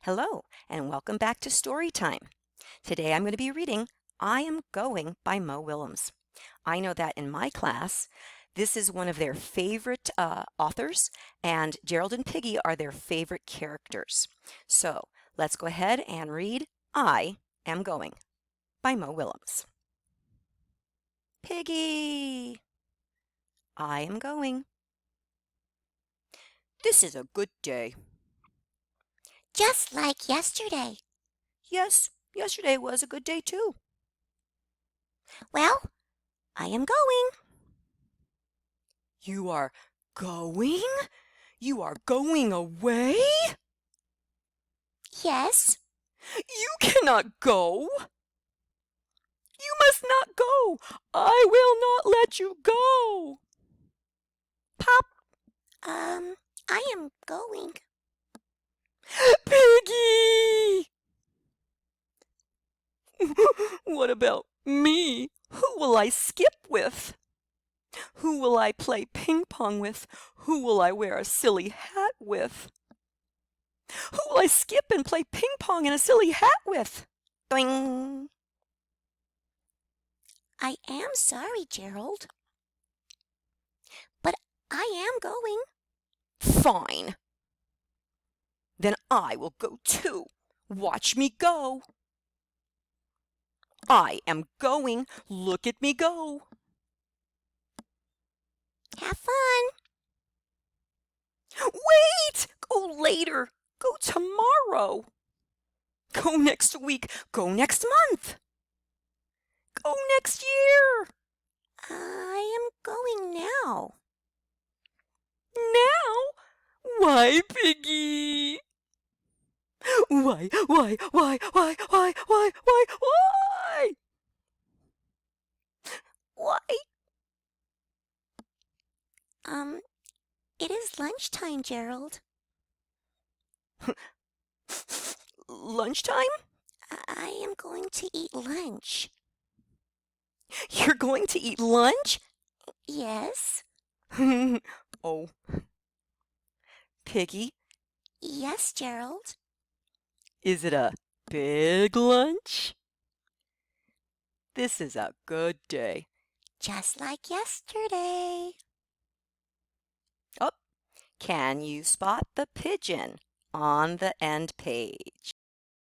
Hello, and welcome back to Story Time. Today I'm going to be reading I Am Going by Mo Willems. I know that in my class, this is one of their favorite authors, and Gerald and Piggy are their favorite characters. So let's go ahead and read I Am Going by Mo Willems. Piggy, I am going. This is a good day. Just like yesterday. Yes, yesterday was a good day too. Well, I am going. You are going? You are going away? Yes. You cannot go. You must not go. I will not let you go. Pop. I am going. Piggy! What about me? Who will I skip with? Who will I play ping pong with? Who will I wear a silly hat with? Who will I skip and play ping pong in a silly hat with? Doing. I am sorry, Gerald. But I am going. Fine. Then I will go too. Watch me go. I am going. Look at me go. Have fun. Wait! Go later. Go tomorrow. Go next week. Go next month. Go next year. I am going now. Now? Why, Piggy? Why? Why? It is lunchtime, Gerald. Lunchtime? I am going to eat lunch. You're going to eat lunch? Yes. Oh. Piggy, Yes, Gerald. is it a big lunch? This is a good day. Just like yesterday. Oh, can you spot the pigeon on the end page?